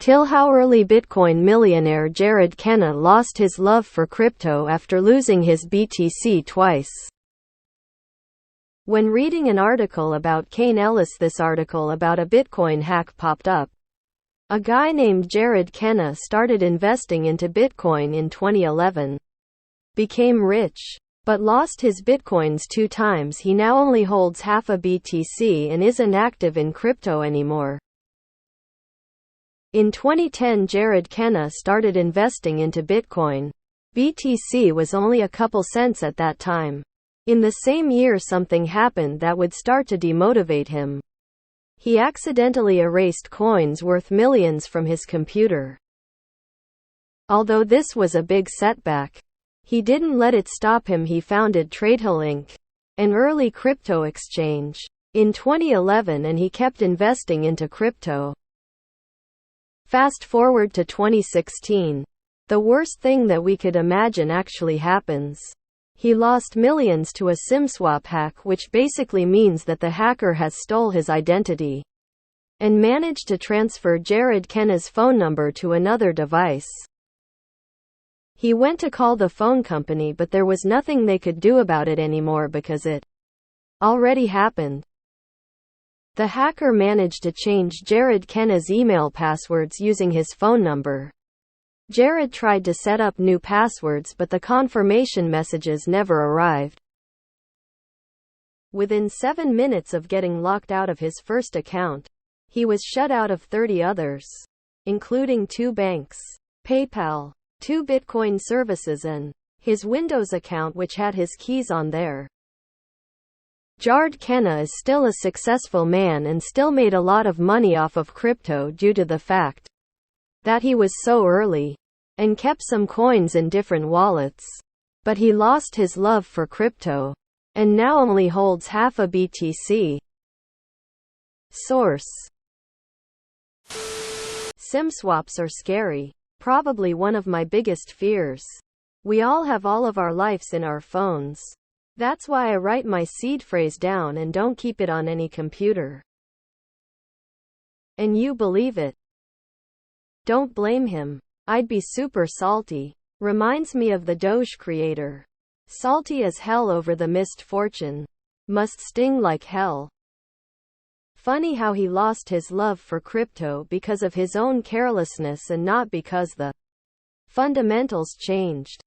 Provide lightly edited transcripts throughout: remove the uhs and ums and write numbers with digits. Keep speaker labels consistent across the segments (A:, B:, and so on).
A: TIL. How early Bitcoin millionaire Jared Kenna lost his love for crypto after losing his BTC twice. When reading an article about Kane Ellis, this article about a Bitcoin hack popped up. A guy named Jared Kenna started investing into Bitcoin in 2011. Became rich, but lost his Bitcoins 2 times. He now only holds half a BTC and isn't active in crypto anymore. In 2010, Jared Kenna started investing into Bitcoin. BTC was only a couple cents at that time. In the same year, something happened that would start to demotivate him. He accidentally erased coins worth millions from his computer. Although this was a big setback, he didn't let it stop him. He founded TIL Inc., an early crypto exchange, in 2011, and he kept investing into crypto. Fast forward to 2016. The worst thing that we could imagine actually happens. He lost millions to a SIM swap hack, which basically means that the hacker has stole his identity and managed to transfer Jared Kenna's phone number to another device. He went to call the phone company, but there was nothing they could do about it anymore because it already happened. The hacker managed to change Jared Kenna's email passwords using his phone number. Jared tried to set up new passwords, but the confirmation messages never arrived. Within 7 minutes of getting locked out of his first account, he was shut out of 30 others, including 2 banks, PayPal, 2 Bitcoin services, and his Windows account, which had his keys on there. Jared Kenna is still a successful man and still made a lot of money off of crypto due to the fact that he was so early and kept some coins in different wallets. But he lost his love for crypto and now only holds half a BTC. Source: SIM swaps are scary. Probably one of my biggest fears. We all have all of our lives in our phones. That's why I write my seed phrase down and don't keep it on any computer. And you believe it. Don't blame him. I'd be super salty. Reminds me of the Doge creator. Salty as hell over the missed fortune. Must sting like hell. Funny how he lost his love for crypto because of his own carelessness and not because the fundamentals changed.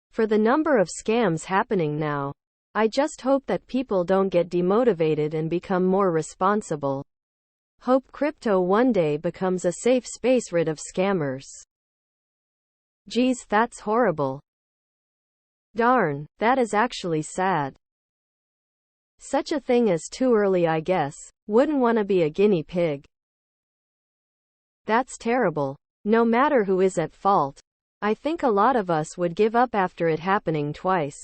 A: For the number of scams happening now, I just hope that people don't get demotivated and become more responsible. Hope crypto one day becomes a safe space rid of scammers. Geez, that's horrible. Darn, that is actually sad. Such a thing as too early, I guess. Wouldn't want to be a guinea pig. That's terrible. No matter who is at fault, I think a lot of us would give up after it happening twice.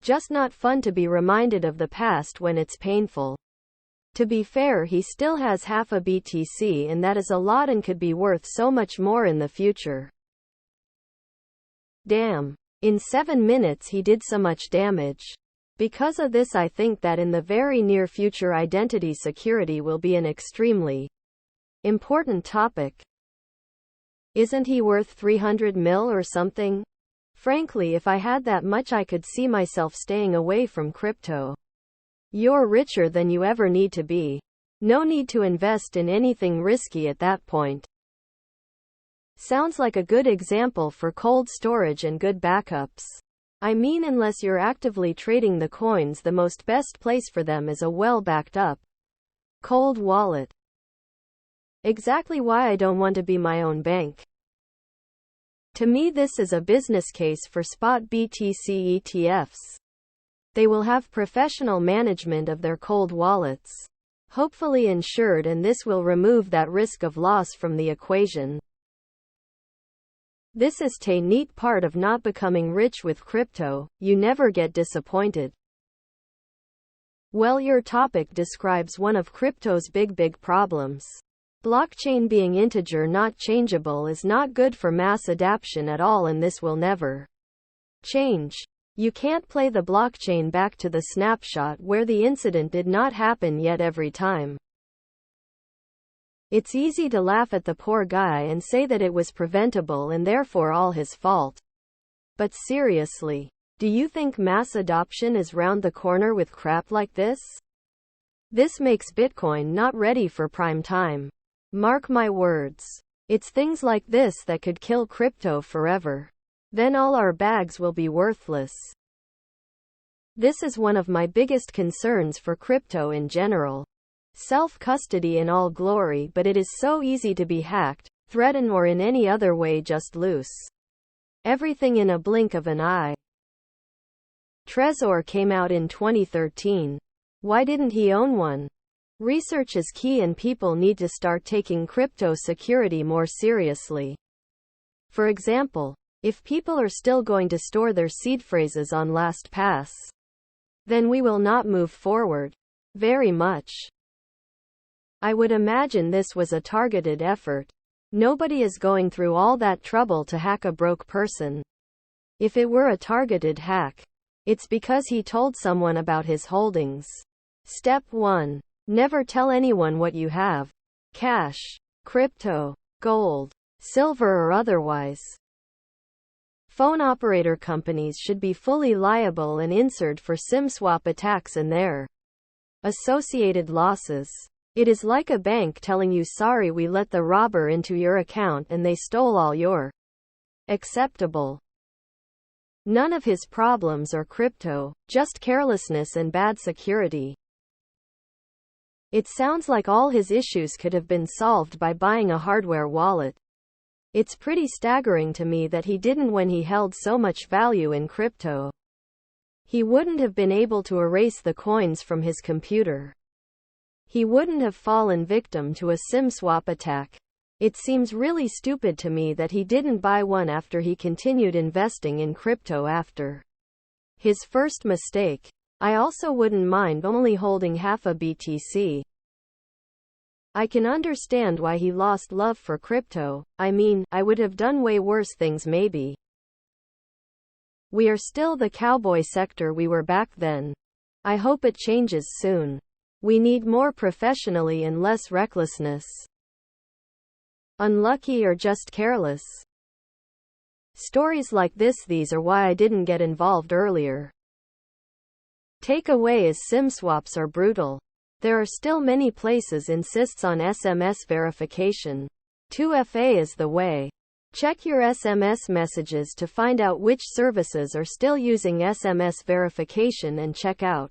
A: Just not fun to be reminded of the past when it's painful. To be fair, he still has half a BTC, and that is a lot and could be worth so much more in the future. Damn. In 7 minutes he did so much damage. Because of this, I think that in the very near future identity security will be an extremely important topic. Isn't he worth 300 mil or something? Frankly, if I had that much, I could see myself staying away from crypto. You're richer than you ever need to be. No need to invest in anything risky at that point. Sounds like a good example for cold storage and good backups. I mean, unless you're actively trading the coins, the most best place for them is a well backed up cold wallet. Exactly why I don't want to be my own bank. To me, this is a business case for spot BTC ETFs. They will have professional management of their cold wallets, hopefully insured, and this will remove that risk of loss from the equation. This is the neat part of not becoming rich with crypto, you never get disappointed. Well, your topic describes one of crypto's big problems. Blockchain being integer, not changeable, is not good for mass adoption at all, and this will never change. You can't play the blockchain back to the snapshot where the incident did not happen yet every time. It's easy to laugh at the poor guy and say that it was preventable and therefore all his fault. But seriously, do you think mass adoption is round the corner with crap like this? This makes Bitcoin not ready for prime time. Mark my words. It's things like this that could kill crypto forever. Then all our bags will be worthless. This is one of my biggest concerns for crypto in general. Self-custody in all glory, but it is so easy to be hacked, threatened, or in any other way just lose everything in a blink of an eye. Trezor came out in 2013. Why didn't he own one? Research is key and people need to start taking crypto security more seriously. For example, if people are still going to store their seed phrases on LastPass, then we will not move forward very much. I would imagine this was a targeted effort. Nobody is going through all that trouble to hack a broke person. If it were a targeted hack, it's because he told someone about his holdings. Step 1. Never tell anyone what you have. Cash, crypto, gold, silver or otherwise. Phone operator companies should be fully liable and insured for SIM swap attacks and their associated losses. It is like a bank telling you, sorry, we let the robber into your account and they stole all your acceptable. None of his problems are crypto, just carelessness and bad security. It sounds like all his issues could have been solved by buying a hardware wallet. It's pretty staggering to me that he didn't when he held so much value in crypto. He wouldn't have been able to erase the coins from his computer. He wouldn't have fallen victim to a SIM swap attack. It seems really stupid to me that he didn't buy one after he continued investing in crypto after his first mistake. I also wouldn't mind only holding half a BTC. I can understand why he lost love for crypto. I mean, I would have done way worse things maybe. We are still the cowboy sector we were back then. I hope it changes soon. We need more professionally and less recklessness. Unlucky or just careless. Stories like these are why I didn't get involved earlier. Takeaway is SIM swaps are brutal. There are still many places insists on SMS verification. 2FA is the way. Check your SMS messages to find out which services are still using SMS verification and check out.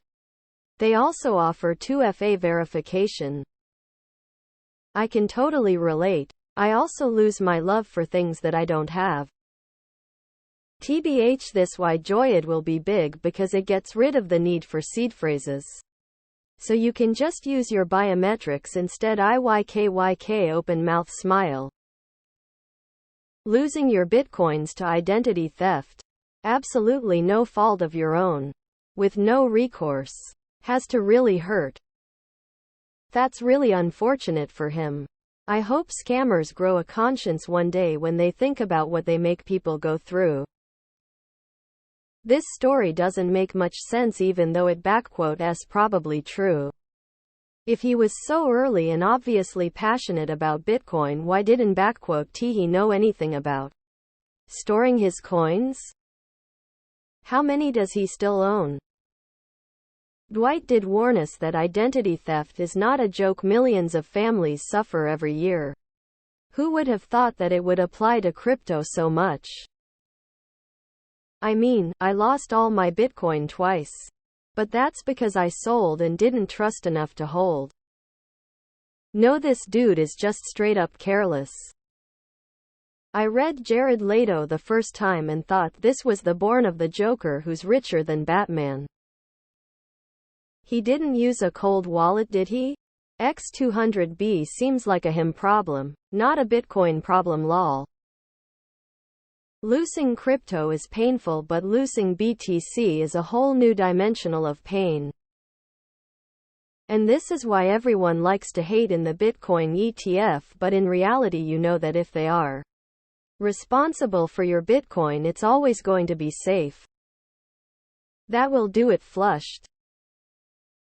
A: They also offer 2FA verification. I can totally relate. I also lose my love for things that I don't have. TBH, this why Joyid will be big because it gets rid of the need for seed phrases. So you can just use your biometrics instead. IYKYK open mouth smile. Losing your bitcoins to identity theft. Absolutely no fault of your own. With no recourse. Has to really hurt. That's really unfortunate for him. I hope scammers grow a conscience one day when they think about what they make people go through. This story doesn't make much sense even though it is probably true. If he was so early and obviously passionate about Bitcoin, why didn't he know anything about storing his coins? How many does he still own? Dwight did warn us that identity theft is not a joke. Millions of families suffer every year. Who would have thought that it would apply to crypto so much? I mean, I lost all my Bitcoin twice. But that's because I sold and didn't trust enough to hold. No, this dude is just straight up careless. I read Jared Leto the first time and thought this was the Born of the Joker who's richer than Batman. He didn't use a cold wallet, did he? X200B seems like a him problem, not a Bitcoin problem lol. Losing crypto is painful, but losing BTC is a whole new dimensional of pain. And this is why everyone likes to hate in the Bitcoin ETF, but in reality you know that if they are responsible for your Bitcoin, it's always going to be safe. That will do it. Flushed.